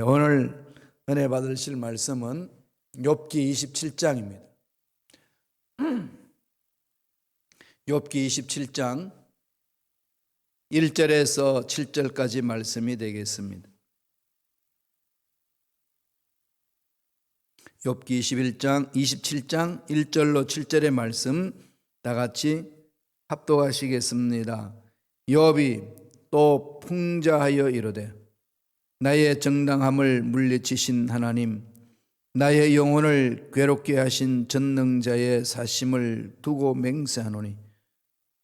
오늘 은혜 받으실 말씀은 욥기 27장입니다. 욥기 27장 1절에서 7절까지 말씀이 되겠습니다. 욥기 27장 1절로 7절의 말씀 다 같이 합독하시겠습니다. 욥이 또 풍자하여 이르되 나의 정당함을 물리치신 하나님, 나의 영혼을 괴롭게 하신 전능자의 사심을 두고 맹세하노니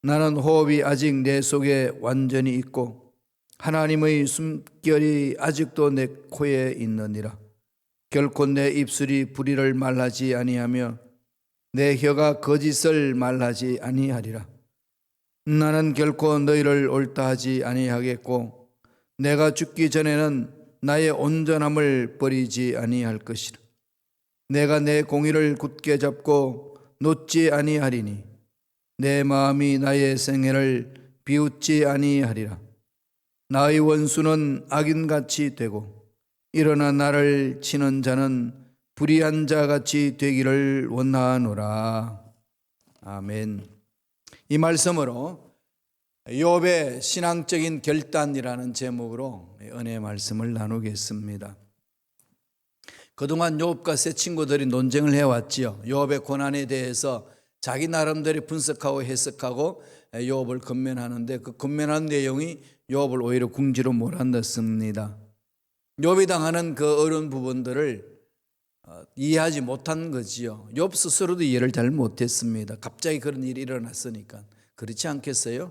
나는 호흡이 아직 내 속에 완전히 있고 하나님의 숨결이 아직도 내 코에 있느니라. 결코 내 입술이 불의를 말하지 아니하며 내 혀가 거짓을 말하지 아니하리라. 나는 결코 너희를 옳다 하지 아니하겠고 내가 죽기 전에는 나의 온전함을 버리지 아니할 것이라. 내가 내 공의를 굳게 잡고 놓지 아니하리니 내 마음이 나의 생애를 비웃지 아니하리라. 나의 원수는 악인같이 되고 일어나 나를 치는 자는 불의한 자같이 되기를 원하노라. 아멘. 이 말씀으로 욥의 신앙적인 결단이라는 제목으로 은혜의 말씀을 나누겠습니다. 그동안 욥과 세 친구들이 논쟁을 해왔지요. 욥의 고난에 대해서 자기 나름대로 분석하고 해석하고 욥을 권면하는데 그 권면하는 내용이 욥을 오히려 궁지로 몰아넣습니다. 욥이 당하는 그 어려운 부분들을 이해하지 못한 거지요. 욥 스스로도 이해를 잘 못했습니다. 갑자기 그런 일이 일어났으니까. 그렇지 않겠어요?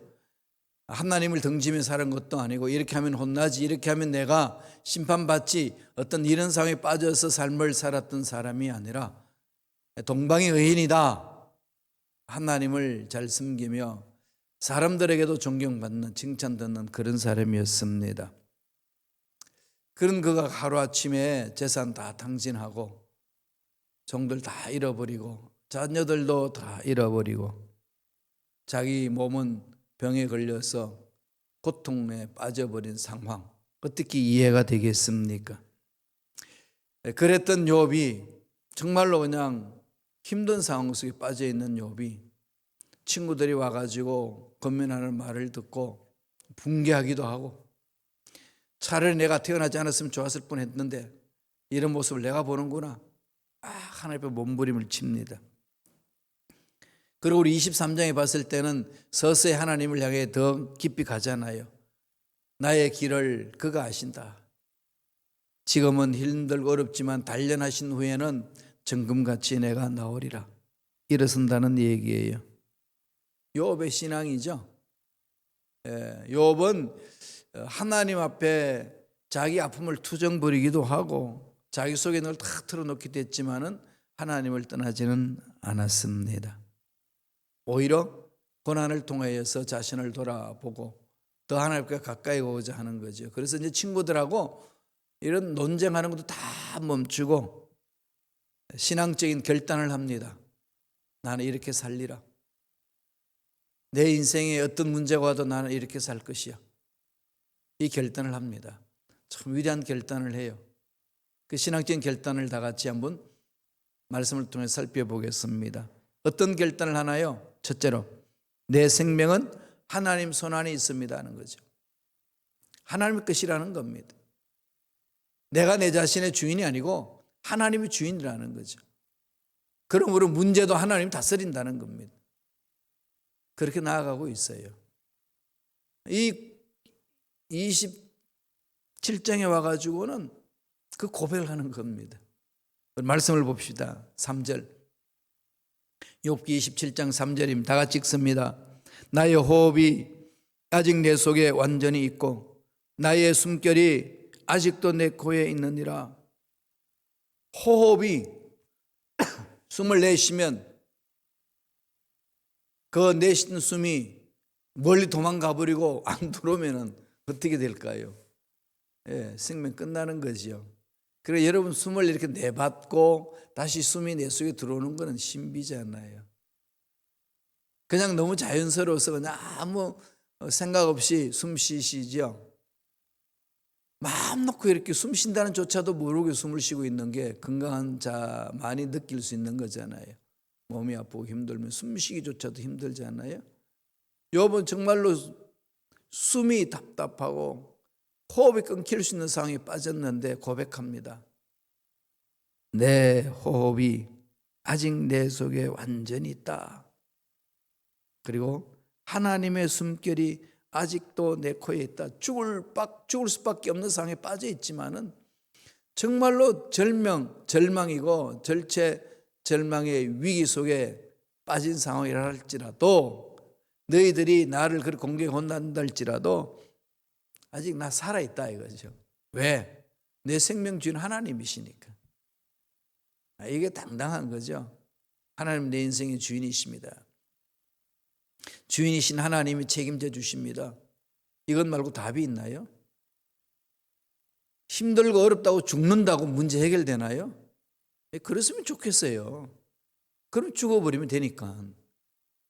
하나님을 등지며 사는 것도 아니고 이렇게 하면 혼나지, 이렇게 하면 내가 심판받지, 어떤 이런 상황에 빠져서 삶을 살았던 사람이 아니라 동방의 의인이다. 하나님을 잘 섬기며 사람들에게도 존경받는, 칭찬받는 그런 사람이었습니다. 그런 그가 하루아침에 재산 다 탕진하고 종들 다 잃어버리고 자녀들도 다 잃어버리고 자기 몸은 병에 걸려서 고통에 빠져버린 상황, 어떻게 이해가 되겠습니까? 그랬던 욥이 정말로 그냥 힘든 상황 속에 빠져있는 욥이 친구들이 와가지고 권면하는 말을 듣고 붕괴하기도 하고 차라리 내가 태어나지 않았으면 좋았을 뻔했는데 이런 모습을 내가 보는구나. 하나님 앞에 몸부림을 칩니다. 그리고 우리 23장에 봤을 때는 서서히 하나님을 향해 더 깊이 가잖아요. 나의 길을 그가 아신다. 지금은 힘들고 어렵지만 단련하신 후에는 정금같이 내가 나오리라. 일어선다는 얘기예요. 욥의 신앙이죠. 욥은 하나님 앞에 자기 아픔을 투정 부리기도 하고 자기 속에 늘 다 털어놓기도 했지만은 하나님을 떠나지는 않았습니다. 오히려 고난을 통하여서 자신을 돌아보고 더 하나님께 가까이 오고자 하는 거죠. 그래서 이제 친구들하고 이런 논쟁하는 것도 다 멈추고 신앙적인 결단을 합니다. 나는 이렇게 살리라. 내 인생에 어떤 문제가 와도 나는 이렇게 살 것이야. 이 결단을 합니다. 참 위대한 결단을 해요. 그 신앙적인 결단을 다 같이 한번 말씀을 통해 살펴보겠습니다. 어떤 결단을 하나요? 첫째로 내 생명은 하나님 손안에 있습니다 하는 거죠. 하나님의 것이라는 겁니다. 내가 내 자신의 주인이 아니고 하나님의 주인이라는 거죠. 그러므로 문제도 하나님이 다스린다는 겁니다. 그렇게 나아가고 있어요. 이 27장에 와가지고는 그 고백을 하는 겁니다. 말씀을 봅시다. 3절. 욥기 27장 3절입니다. 다 같이 읽습니다. 나의 호흡이 아직 내 속에 완전히 있고 나의 숨결이 아직도 내 코에 있느니라. 호흡이 숨을 내쉬면 그 내쉬는 숨이 멀리 도망가 버리고 안 들어오면 어떻게 될까요? 생명 끝나는 거죠. 그래서 여러분 숨을 이렇게 내뱉고 다시 숨이 내 속에 들어오는 것은 신비잖아요. 그냥 너무 자연스러워서 그냥 아무 생각 없이 숨 쉬시죠. 마음 놓고 이렇게 숨 쉰다는 조차도 모르고 숨을 쉬고 있는 게 건강한 자만이 느낄 수 있는 거잖아요. 몸이 아프고 힘들면 숨쉬기조차도 힘들잖아요. 욥은 정말로 숨이 답답하고 호흡이 끊길 수 있는 상황에 빠졌는데 고백합니다. 내 호흡이 아직 내 속에 완전히 있다. 그리고 하나님의 숨결이 아직도 내 코에 있다. 죽을 수밖에 없는 상황에 빠져 있지만은 정말로 절망이고 절망의 위기 속에 빠진 상황이라 할지라도 너희들이 나를 그렇게 공격해 혼난다 할지라도 아직 나 살아있다 이거죠. 왜? 내 생명 주인 하나님이시니까. 이게 당당한 거죠. 하나님 내 인생의 주인이십니다. 주인이신 하나님이 책임져 주십니다. 이것 말고 답이 있나요? 힘들고 어렵다고 죽는다고 문제 해결되나요? 그랬으면 좋겠어요. 그럼 죽어버리면 되니까.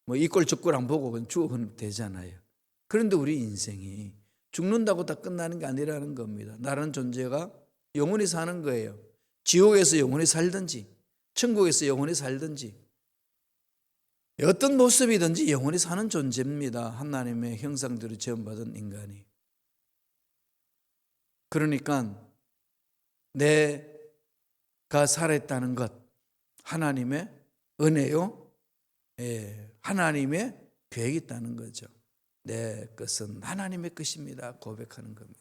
뭐 이꼴 저꼴 안 보고 그냥 죽어버리면 되잖아요. 그런데 우리 인생이 죽는다고 다 끝나는 게 아니라는 겁니다. 나라는 존재가 영원히 사는 거예요. 지옥에서 영원히 살든지 천국에서 영원히 살든지 어떤 모습이든지 영원히 사는 존재입니다. 하나님의 형상대로 지음받은 인간이. 그러니까 내가 살아있다는 것 하나님의 은혜요. 하나님의 계획이 있다는 거죠. 내 것은 하나님의 것입니다. 고백하는 겁니다.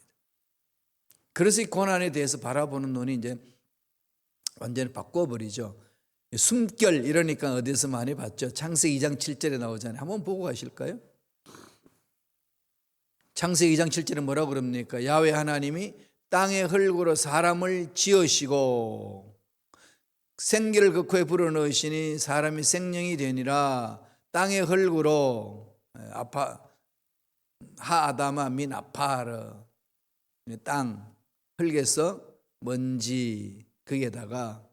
그래서 이 고난에 대해서 바라보는 눈이 이제 완전히 바꿔버리죠. 숨결 이러니까 어디서 많이 봤죠. 창세기 2장 7절에 나오잖아요. 한번 보고 가실까요? 창세기 2장 7절에 뭐라고 그럽니까? 야훼 하나님이 땅의 흙으로 사람을 지으시고 생기를 그 코에 불어넣으시니 사람이 생명이 되니라. 땅의 흙으로 하아다마 민 아파르 땅 흙에서 먼지 거기에다가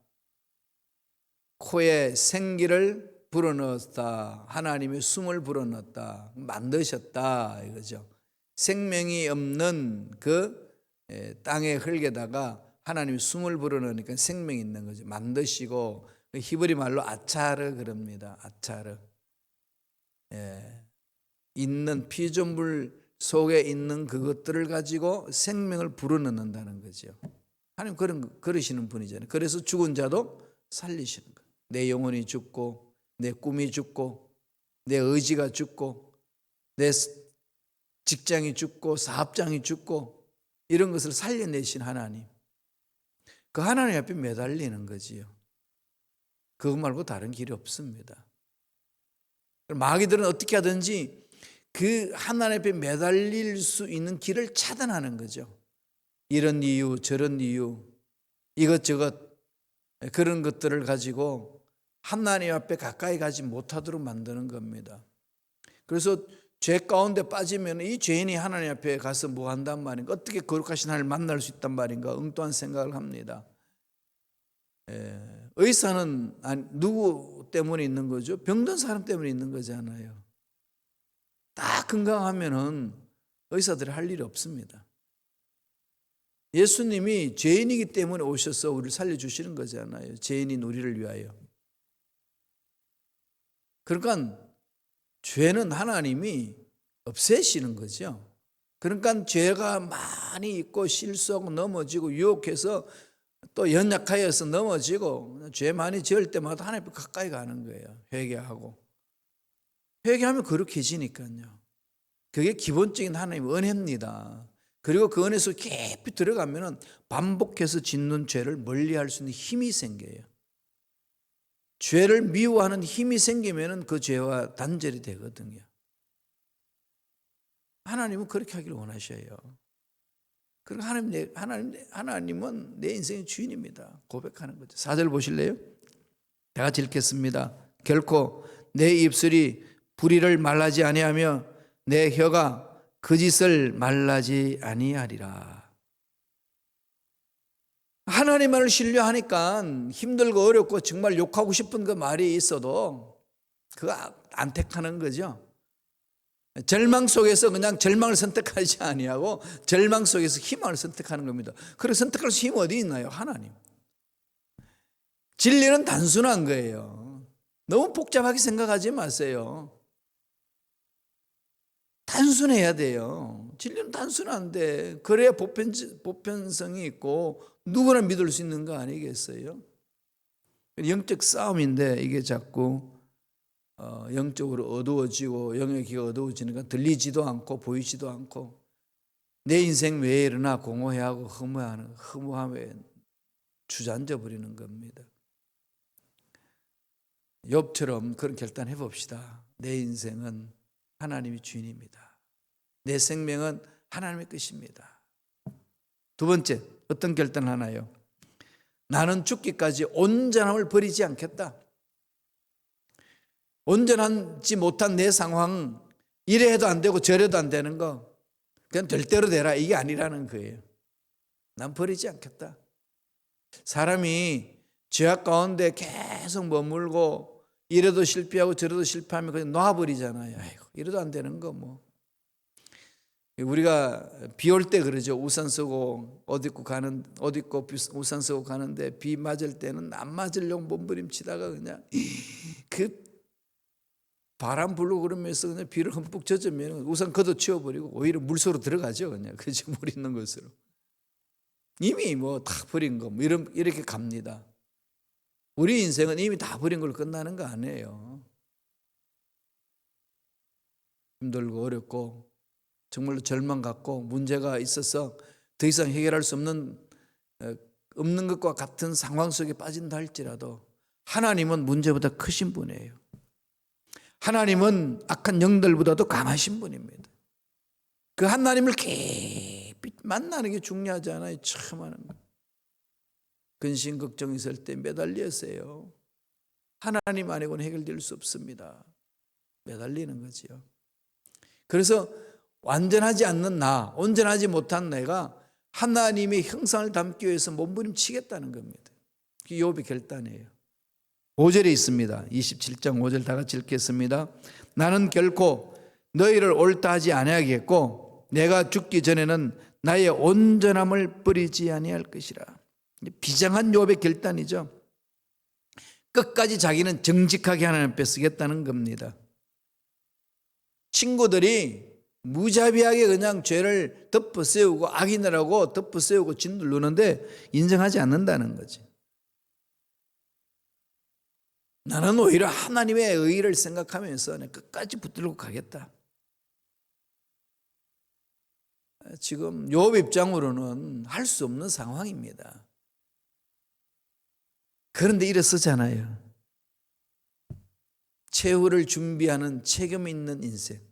코에 생기를 불어넣었다. 하나님의 숨을 불어넣었다. 만드셨다 이거죠. 생명이 없는 그 땅의 흙에다가 하나님이 숨을 불어넣으니까 생명이 있는 거죠. 만드시고 히브리 말로 아차르 그럽니다. 아차르. 있는 피조물 속에 있는 그것들을 가지고 생명을 불어넣는다는 거죠. 하나님 그러시는 분이잖아요. 그래서 죽은 자도 살리시는 거예요. 내 영혼이 죽고 내 꿈이 죽고 내 의지가 죽고 내 직장이 죽고 사업장이 죽고 이런 것을 살려내신 하나님. 그 하나님 앞에 매달리는 거지요. 그것 말고 다른 길이 없습니다. 마귀들은 어떻게 하든지 그 하나님 앞에 매달릴 수 있는 길을 차단하는 거죠. 이런 이유 저런 이유 이것저것 그런 것들을 가지고 하나님 앞에 가까이 가지 못하도록 만드는 겁니다. 그래서 죄 가운데 빠지면 이 죄인이 하나님 앞에 가서 뭐 한단 말인가? 어떻게 거룩하신 하나님을 만날 수 있단 말인가? 엉뚱한 생각을 합니다. 의사는 누구 때문에 있는 거죠? 병든 사람 때문에 있는 거잖아요. 딱 건강하면은 의사들이 할 일이 없습니다. 예수님이 죄인이기 때문에 오셔서 우리를 살려주시는 거잖아요. 죄인인 우리를 위하여. 그러니까 죄는 하나님이 없애시는 거죠. 그러니까 죄가 많이 있고 실수하고 넘어지고 유혹해서 또 연약하여서 넘어지고 죄 많이 지을 때마다 하나님 앞에 가까이 가는 거예요. 회개하고. 회개하면 거룩해지니까요. 그게 기본적인 하나님의 은혜입니다. 그리고 그 은혜에서 깊이 들어가면 반복해서 짓는 죄를 멀리할 수 있는 힘이 생겨요. 죄를 미워하는 힘이 생기면 그 죄와 단절이 되거든요. 하나님은 그렇게 하기를 원하셔요. 그리고 하나님은 내 인생의 주인입니다. 고백하는 거죠. 4절 보실래요? 다 같이 읽겠습니다. 결코 내 입술이 불의를 말하지 아니하며 내 혀가 거짓을 말하지 아니하리라. 하나님만을 신뢰하니까 힘들고 어렵고 정말 욕하고 싶은 그 말이 있어도 그거 안 택하는 거죠. 절망 속에서 그냥 절망을 선택하지 아니하고 절망 속에서 희망을 선택하는 겁니다. 그리고 선택할 수 힘이 어디 있나요? 하나님. 진리는 단순한 거예요. 너무 복잡하게 생각하지 마세요. 단순해야 돼요. 진리는 단순한데 그래야 보편성이 있고 누구나 믿을 수 있는 거 아니겠어요? 영적 싸움인데 이게 자꾸 영적으로 어두워지고 영의 귀가 어두워지니까 들리지도 않고 보이지도 않고 내 인생 왜 이러나 공허해하고 허무함에 주저앉아 버리는 겁니다. 욥처럼 그런 결단해 봅시다. 내 인생은 하나님이 주인입니다. 내 생명은 하나님의 것입니다. 두 번째, 어떤 결단을 하나요? 나는 죽기까지 온전함을 버리지 않겠다. 온전하지 못한 내 상황, 이래 해도 안 되고 저래도 안 되는 거 그냥 될 대로 되라, 이게 아니라는 거예요. 난 버리지 않겠다. 사람이 죄악 가운데 계속 머물고 이래도 실패하고 저래도 실패하면 그냥 놔버리잖아요. 아이고, 이래도 안 되는 거 뭐. 우리가 비 올 때 그러죠. 우산 쓰고 옷 입고 우산 쓰고 가는데 비 맞을 때는 안 맞으려고 몸부림치다가 그냥 그 바람 불고 그러면서 그냥 비를 흠뻑 젖으면 우산 걷어치워버리고 오히려 물속으로 들어가죠. 그냥 그저 물 있는 곳으로. 이미 뭐 다 버린 거 뭐 이렇게 갑니다. 우리 인생은 이미 다 버린 걸로 끝나는 거 아니에요. 힘들고 어렵고 정말로 절망 갖고 문제가 있어서 더 이상 해결할 수 없는 것과 같은 상황 속에 빠진다 할지라도 하나님은 문제보다 크신 분이에요. 하나님은 악한 영들보다도 강하신 분입니다. 그 하나님을 깊이 만나는 게 중요하지 않아요? 처음 하는 거. 근심 걱정 있을 때 매달리세요. 하나님 아니고는 해결될 수 없습니다. 매달리는 거지요. 그래서 완전하지 않는 나, 온전하지 못한 내가 하나님의 형상을 담기 위해서 몸부림치겠다는 겁니다. 그게 욥의 결단이에요. 5절에 있습니다. 27장 5절 다 같이 읽겠습니다. 나는 결코 너희를 옳다 하지 아니하겠고 내가 죽기 전에는 나의 온전함을 버리지 아니할 것이라. 비장한 욥의 결단이죠. 끝까지 자기는 정직하게 하나님 앞에 쓰겠다는 겁니다. 친구들이 무자비하게 그냥 죄를 덮어세우고 악인이라고 덮어세우고 짓누르는데 인정하지 않는다는 거지. 나는 오히려 하나님의 의의를 생각하면서 끝까지 붙들고 가겠다. 지금 욥 입장으로는 할 수 없는 상황입니다. 그런데 일어서잖아요. 최후를 준비하는 책임 있는 인생.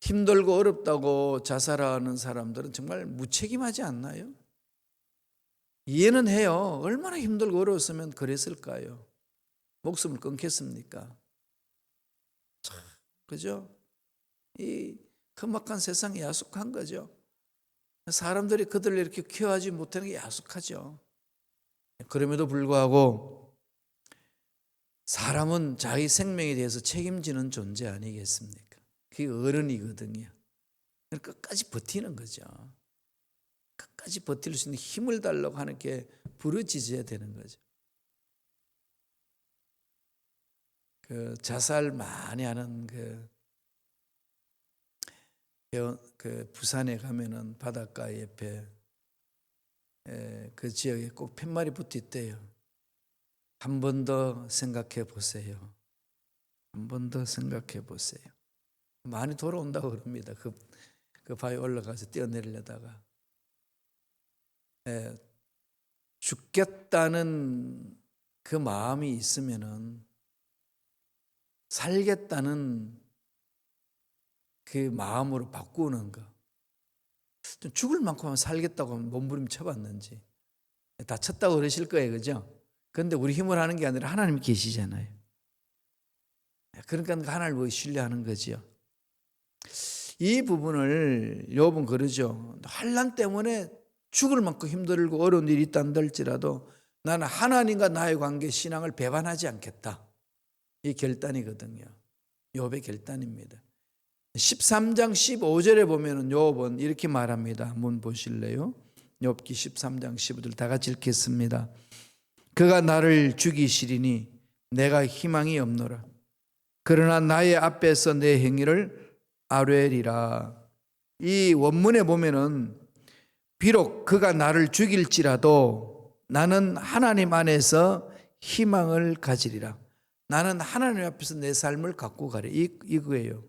힘들고 어렵다고 자살하는 사람들은 정말 무책임하지 않나요? 이해는 해요. 얼마나 힘들고 어려웠으면 그랬을까요? 목숨을 끊겠습니까? 참, 그죠? 이 험악한 세상이 야속한 거죠. 사람들이 그들을 이렇게 케어하지 못하는 게 야속하죠. 그럼에도 불구하고 사람은 자기 생명에 대해서 책임지는 존재 아니겠습니까? 그게 어른이거든요. 끝까지 버티는 거죠. 끝까지 버틸 수 있는 힘을 달라고 하는 게 부르짖어야 되는 거죠. 그 자살 많이 하는 그 부산에 가면은 바닷가 옆에 그 지역에 꼭 팻말이 붙어 있대요. 한 번 더 생각해 보세요. 한 번 더 생각해 보세요. 많이 돌아온다고 그럽니다. 그 바위 올라가서 뛰어내리려다가 죽겠다는 그 마음이 있으면은 살겠다는 그 마음으로 바꾸는 거. 좀 죽을 만큼 살겠다고 하면 몸부림 쳐봤는지 다쳤다고 그러실 거예요, 그죠? 그런데 우리 힘을 하는 게 아니라 하나님이 계시잖아요. 그러니까 하나님을 신뢰하는 거지요. 이 부분을 욥은 그러죠. 환난 때문에 죽을 만큼 힘들고 어려운 일이 있다 할지라도 나는 하나님과 나의 관계 신앙을 배반하지 않겠다. 이 결단이거든요. 욥의 결단입니다. 13장 15절에 보면은 욥은 이렇게 말합니다. 한번 보실래요? 욥기 13장 15절 다 같이 읽겠습니다. 그가 나를 죽이시리니 내가 희망이 없노라. 그러나 나의 앞에서 내 행위를 아뢰리라. 이 원문에 보면은 비록 그가 나를 죽일지라도 나는 하나님 안에서 희망을 가지리라. 나는 하나님 앞에서 내 삶을 갖고 가리. 이거예요.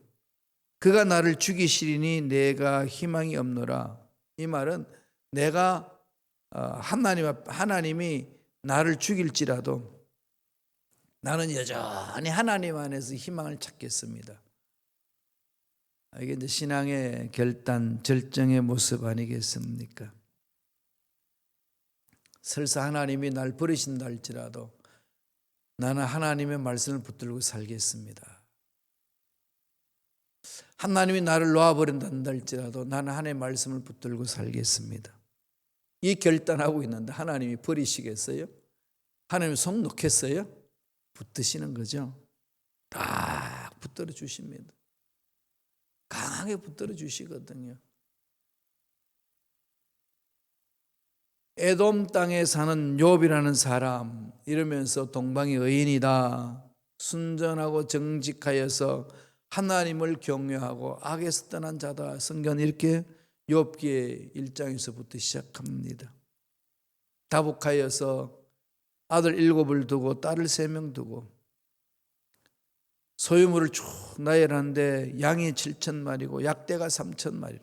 그가 나를 죽이시리니 내가 희망이 없노라. 이 말은 내가 하나님이 나를 죽일지라도 나는 여전히 하나님 안에서 희망을 찾겠습니다. 이게 이제 신앙의 결단, 절정의 모습 아니겠습니까? 설사 하나님이 날 버리신다 할지라도 나는 하나님의 말씀을 붙들고 살겠습니다. 하나님이 나를 놓아버린다 할지라도 나는 하나님의 말씀을 붙들고 살겠습니다. 이 결단하고 있는데 하나님이 버리시겠어요? 하나님이 속 놓겠어요? 붙드시는 거죠. 딱 붙들어 주십니다. 강하게 붙들어 주시거든요. 에돔 땅에 사는 욥이라는 사람, 이러면서 동방의 의인이다, 순전하고 정직하여서 하나님을 경외하고 악에서 떠난 자다. 성경은 이렇게 욥기의 1장에서부터 시작합니다. 다복하여서 아들 7을 두고 딸을 3명 두고 소유물을 쭉 나열하는데 양이 7,000마리고 약대가 3,000마리,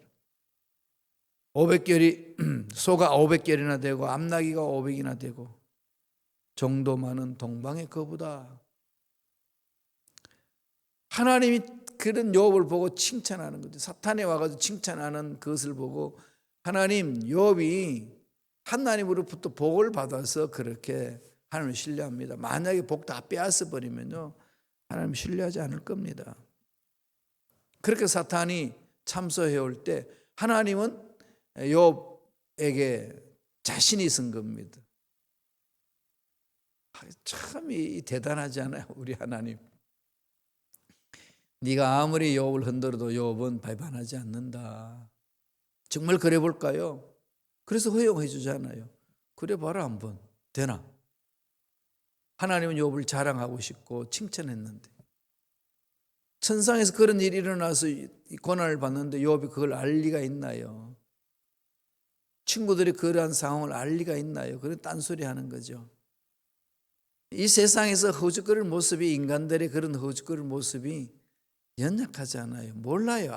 500결이 소가 500결이나 되고 암나귀가 500이나 되고 정도 많은 동방의 거부다. 하나님이 그런 욥을 보고 칭찬하는 거죠. 사탄이 와가지고 칭찬하는 그것을 보고 하나님, 욥이 하나님으로부터 복을 받아서 그렇게 하나님을 신뢰합니다. 만약에 복 다 빼앗아 버리면요, 하나님 신뢰하지 않을 겁니다. 그렇게 사탄이 참소해 올 때 하나님은 욥에게 자신이 있은 겁니다. 참 대단하지 않아요, 우리 하나님? 네가 아무리 욥을 흔들어도 욥은 배반하지 않는다. 정말 그래 볼까요? 그래서 허용해 주잖아요. 그래 봐라 한번. 되나? 하나님은 욥을 자랑하고 싶고 칭찬했는데 천상에서 그런 일이 일어나서 고난을 받는데 욥이 그걸 알 리가 있나요? 친구들이 그러한 상황을 알 리가 있나요? 그런 딴소리 하는 거죠. 이 세상에서 허우적거릴 모습이, 인간들의 그런 허우적거릴 모습이 연약하지 않아요. 몰라요.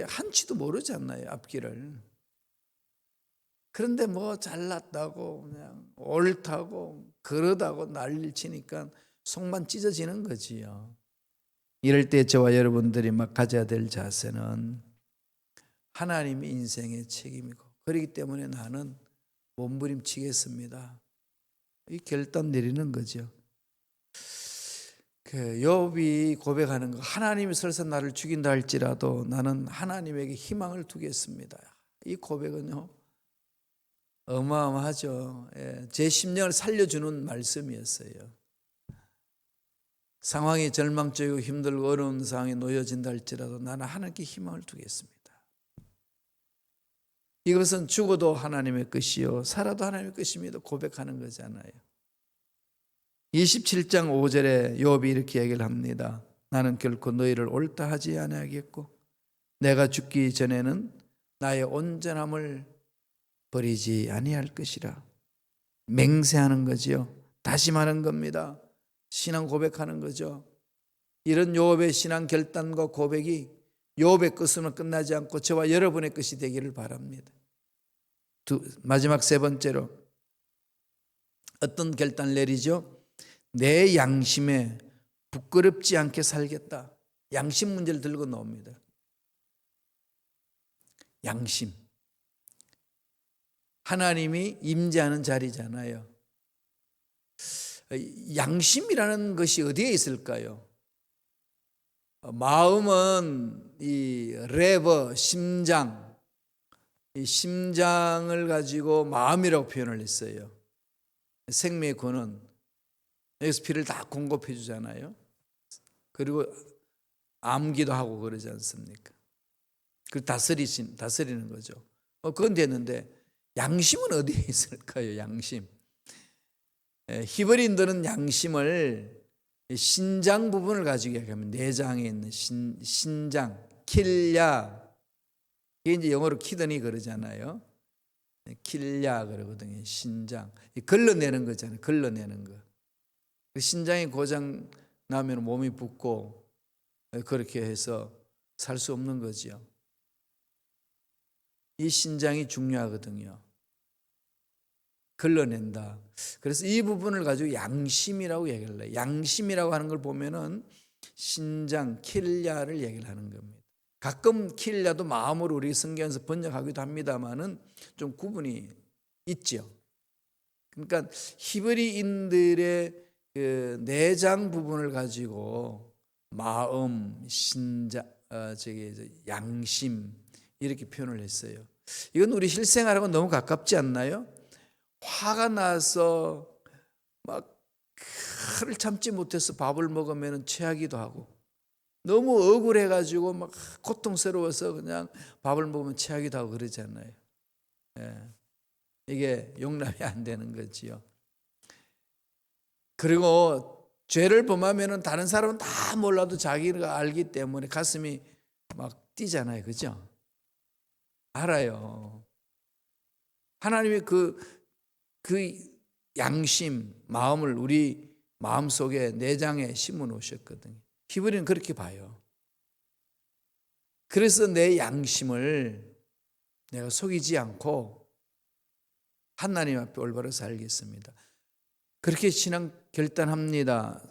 한치도 모르잖아요, 앞길을. 그런데 뭐 잘났다고 그냥 옳다고 그러다고 난리를 치니까 속만 찢어지는 거지요. 이럴 때 저와 여러분들이 막 가져야 될 자세는 하나님이 인생의 책임이고, 그렇기 때문에 나는 몸부림치겠습니다. 이 결단 내리는 거죠. 욥이 고백하는 거, 하나님이 설사 나를 죽인다 할지라도 나는 하나님에게 희망을 두겠습니다. 이 고백은요, 어마어마하죠. 제 심령을 살려주는 말씀이었어요. 상황이 절망적이고 힘들고 어려운 상황에 놓여진다 할지라도 나는 하나님께 희망을 두겠습니다. 이것은 죽어도 하나님의 것이요 살아도 하나님의 것입니다. 고백하는 거잖아요. 27장 5절에 욥이 이렇게 얘기를 합니다. 나는 결코 너희를 옳다 하지 아니하겠고 내가 죽기 전에는 나의 온전함을 버리지 아니할 것이라. 맹세하는 거지요. 다짐하는 겁니다. 신앙 고백하는 거죠. 이런 욥의 신앙 결단과 고백이 욥의 것으로 끝나지 않고 저와 여러분의 것이 되기를 바랍니다. 마지막 세 번째로 어떤 결단을 내리죠? 내 양심에 부끄럽지 않게 살겠다. 양심 문제를 들고 나옵니다. 양심. 하나님이 임재하는 자리잖아요. 양심이라는 것이 어디에 있을까요? 마음은 이 레버, 심장, 이 심장을 가지고 마음이라고 표현을 했어요. 생명의 근원, 여기서 피를 다 공급해 주잖아요. 그리고 암기도 하고 그러지 않습니까? 그 다스리는 거죠. 그건 됐는데 양심은 어디에 있을까요? 양심. 히브리인들은 양심을 신장 부분을 가지고 얘기하면 내장에 있는 신장, 킬야. 이게 이제 영어로 키드니 그러잖아요. 킬야 그러거든요. 신장. 걸러내는 거잖아요. 걸러내는 거. 신장이 고장 나면 몸이 붓고 그렇게 해서 살 수 없는 거죠. 이 신장이 중요하거든요. 걸러낸다. 그래서 이 부분을 가지고 양심이라고 얘기를 해요. 양심이라고 하는 걸 보면은 신장, 킬야를 얘기를 하는 겁니다. 가끔 킬야도 마음으로 우리 성경에서 번역하기도 합니다만은 좀 구분이 있죠. 그러니까 히브리인들의 그 내장 부분을 가지고 마음, 신장, 양심 이렇게 표현을 했어요. 이건 우리 실생활하고 너무 가깝지 않나요? 화가 나서 막 화를 참지 못해서 밥을 먹으면 체하기도 하고, 너무 억울해가지고 막 고통스러워서 그냥 밥을 먹으면 체하기도 하고 그러잖아요. 이게 용납이 안 되는 거지요. 그리고 죄를 범하면 다른 사람은 다 몰라도 자기가 알기 때문에 가슴이 막 뛰잖아요. 그죠? 알아요. 하나님이 그 양심, 마음을 우리 마음속에 내장에 심어 놓으셨거든요. 히브리는 그렇게 봐요. 그래서 내 양심을 내가 속이지 않고 하나님 앞에 올바로 살겠습니다. 그렇게 신앙 결단합니다.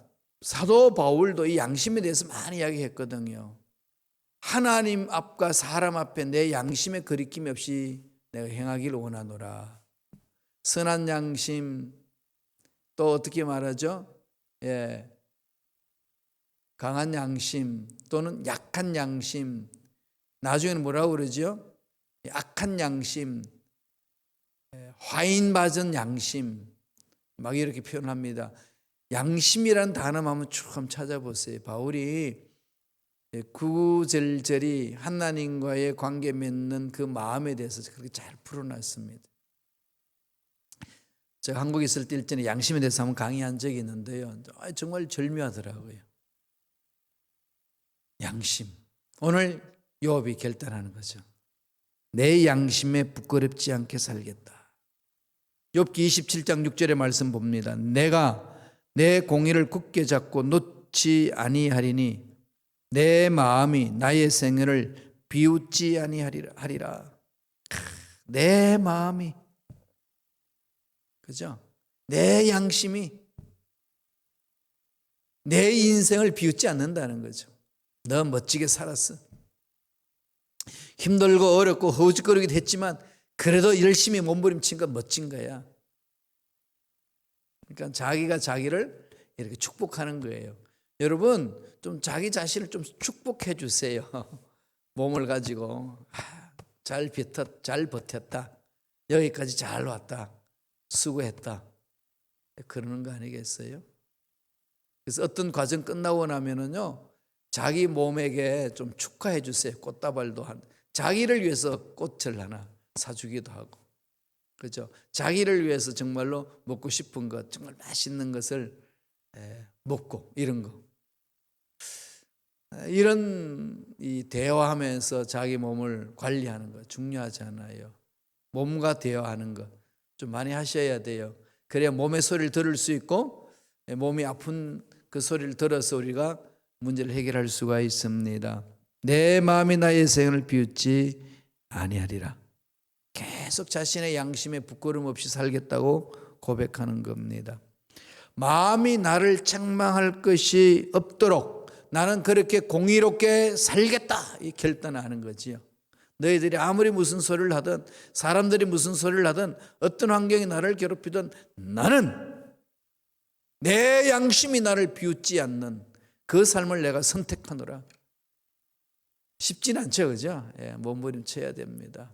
사도 바울도 이 양심에 대해서 많이 이야기했거든요. 하나님 앞과 사람 앞에 내 양심에 거리낌 없이 내가 행하기를 원하노라. 선한 양심, 또 어떻게 말하죠? 강한 양심 또는 약한 양심, 나중에는 뭐라고 그러죠? 악한 양심, 화인받은 양심, 막 이렇게 표현합니다. 양심이란 단어만 한번 쭉 한번 찾아보세요. 바울이 구구절절히 하나님과의 관계 맺는 그 마음에 대해서 그렇게 잘 풀어놨습니다. 제가 한국에 있을 때 일전에 양심에 대해서 한번 강의한 적이 있는데요. 정말 절묘하더라고요. 양심. 오늘 요압이 결단하는 거죠. 내 양심에 부끄럽지 않게 살겠다. 욥기 27장 6절의 말씀 봅니다. 내가 내 공의를 굳게 잡고 놓지 아니하리니 내 마음이 나의 생애를 비웃지 아니하리라. 내 마음이, 그죠? 내 양심이 내 인생을 비웃지 않는다는 거죠. 너 멋지게 살았어. 힘들고 어렵고 허우적거리기도 했지만 그래도 열심히 몸부림친 건 멋진 거야. 그러니까 자기가 자기를 이렇게 축복하는 거예요. 여러분 좀 자기 자신을 좀 축복해 주세요. 몸을 가지고 잘 버텼다. 여기까지 잘 왔다. 수고했다. 그러는 거 아니겠어요? 그래서 어떤 과정 끝나고 나면은요, 자기 몸에게 좀 축하해 주세요. 꽃다발도 자기를 위해서 꽃을 하나 사주기도 하고, 그죠? 자기를 위해서 정말로 먹고 싶은 것, 정말 맛있는 것을 먹고 이런 거. 이런 이 대화하면서 자기 몸을 관리하는 거 중요하잖아요. 몸과 대화하는 거 좀 많이 하셔야 돼요. 그래야 몸의 소리를 들을 수 있고 몸이 아픈 그 소리를 들어서 우리가 문제를 해결할 수가 있습니다. 내 마음이 나의 생을 비웃지 아니하리라. 계속 자신의 양심에 부끄럼 없이 살겠다고 고백하는 겁니다. 마음이 나를 책망할 것이 없도록 나는 그렇게 공의롭게 살겠다, 이 결단하는 거지요. 너희들이 아무리 무슨 소리를 하든 사람들이 무슨 소리를 하든 어떤 환경이 나를 괴롭히든 나는 내 양심이 나를 비웃지 않는 그 삶을 내가 선택하노라. 쉽진 않죠, 그죠? 몸부림쳐야 됩니다.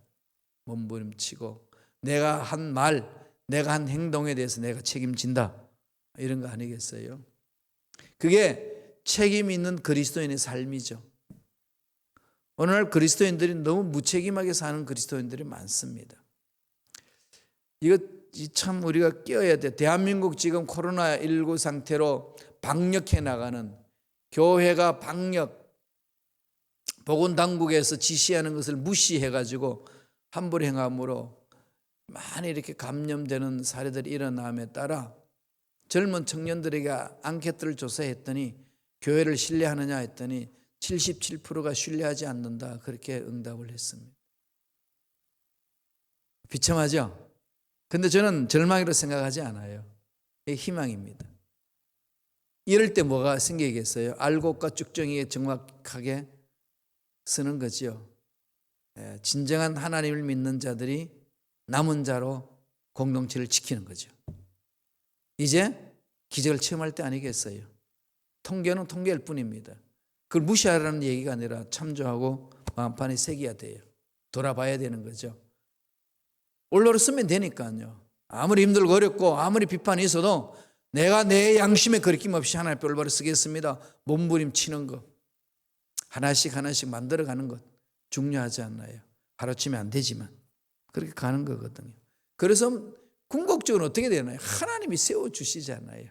몸부림치고 내가 한 말, 내가 한 행동에 대해서 내가 책임진다, 이런 거 아니겠어요? 그게 책임 있는 그리스도인의 삶이죠. 오늘날 그리스도인들이 너무 무책임하게 사는 그리스도인들이 많습니다. 이거 참 우리가 깨어야 돼. 대한민국 지금 코로나19 상태로 방역해 나가는, 교회가 방역, 보건당국에서 지시하는 것을 무시해가지고 함부로 행함으로 많이 이렇게 감염되는 사례들이 일어남에 따라 젊은 청년들에게 앙케트를 조사했더니 교회를 신뢰하느냐 했더니 77%가 신뢰하지 않는다, 그렇게 응답을 했습니다. 비참하죠? 근데 저는 절망이라고 생각하지 않아요. 이게 희망입니다. 이럴 때 뭐가 생기겠어요? 알곡과 쭉정이에 정확하게 쓰는 거죠. 진정한 하나님을 믿는 자들이 남은 자로 공동체를 지키는 거죠. 이제 기적을 체험할 때 아니겠어요? 통계는 통계일 뿐입니다. 그걸 무시하라는 얘기가 아니라 참조하고 마음판에 새겨야 돼요. 돌아봐야 되는 거죠. 올바로 쓰면 되니까요. 아무리 힘들고 어렵고 아무리 비판이 있어도 내가 내 양심에 거리낌없이 하나님 앞에 올바로 쓰겠습니다. 몸부림치는 것, 하나씩 하나씩 만들어가는 것 중요하지 않나요? 하루치면 안 되지만 그렇게 가는 거거든요. 그래서 궁극적으로 어떻게 되나요? 하나님이 세워주시잖아요.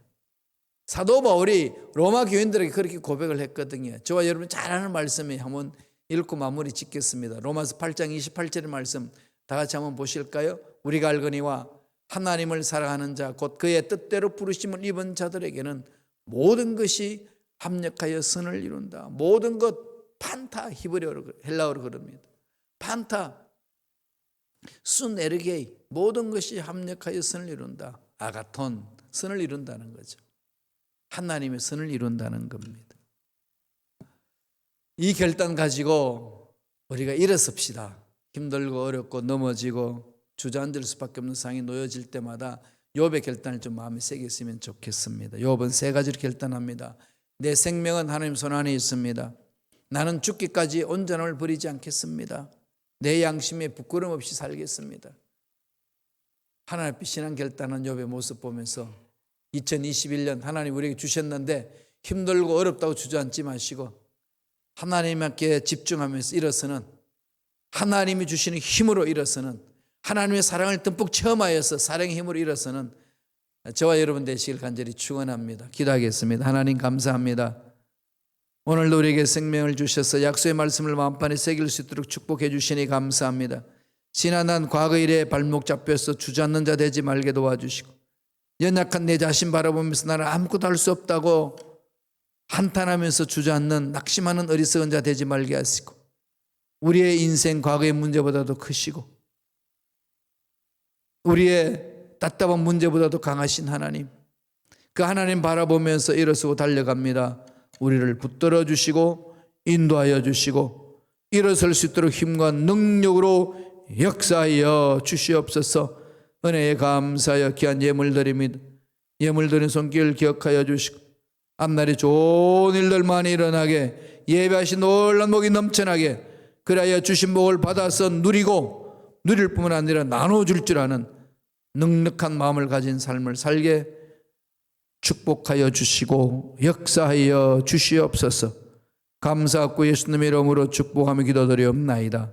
사도 바울이 로마 교인들에게 그렇게 고백을 했거든요. 저와 여러분 잘 아는 말씀이 한번 읽고 마무리 짓겠습니다. 로마서 8장 28절의 말씀 다 같이 한번 보실까요? 우리가 알거니와 하나님을 사랑하는 자 곧 그의 뜻대로 부르심을 입은 자들에게는 모든 것이 합력하여 선을 이룬다. 모든 것 판타, 히브리어로 헬라어로 그럽니다. 판타 순 에르게이, 모든 것이 합력하여 선을 이룬다. 아가톤, 선을 이룬다는 거죠. 하나님의 선을 이룬다는 겁니다. 이 결단 가지고 우리가 일어섭시다. 힘들고 어렵고 넘어지고 주저앉을 수밖에 없는 상황이 놓여질 때마다 욥의 결단을 좀 마음에 새겼으면 좋겠습니다. 욥은 3가지로 결단합니다. 내 생명은 하나님 손 안에 있습니다. 나는 죽기까지 온전함을 버리지 않겠습니다. 내 양심에 부끄럼 없이 살겠습니다. 하나님 앞에 신앙 결단한 욥의 모습 보면서 2021년 하나님 우리에게 주셨는데 힘들고 어렵다고 주저앉지 마시고 하나님께 집중하면서 일어서는, 하나님이 주시는 힘으로 일어서는, 하나님의 사랑을 듬뿍 체험하여서 사랑의 힘으로 일어서는 저와 여러분 되시길 간절히 축원합니다. 기도하겠습니다. 하나님 감사합니다. 오늘도 우리에게 생명을 주셔서 약속의 말씀을 마음판에 새길 수 있도록 축복해 주시니 감사합니다. 지난한 과거 일에 발목 잡혀서 주저앉는 자 되지 말게 도와주시고 연약한 내 자신 바라보면서 나는 아무것도 할 수 없다고 한탄하면서 주저앉는 낙심하는 어리석은 자 되지 말게 하시고 우리의 인생 과거의 문제보다도 크시고 우리의 답답한 문제보다도 강하신 하나님, 그 하나님 바라보면서 일어서고 달려갑니다. 우리를 붙들어 주시고 인도하여 주시고 일어설 수 있도록 힘과 능력으로 역사하여 주시옵소서. 은혜에 감사하여 귀한 예물 드립니다. 예물 드린 손길 기억하여 주시고 앞날에 좋은 일들 많이 일어나게 예배하신 놀란 복이 넘쳐나게 그래야 주신 복을 받아서 누리고 누릴 뿐만 아니라 나눠줄 줄 아는 넉넉한 마음을 가진 삶을 살게 축복하여 주시고 역사하여 주시옵소서. 감사하고 예수님의 이름으로 축복하며 기도드리옵나이다.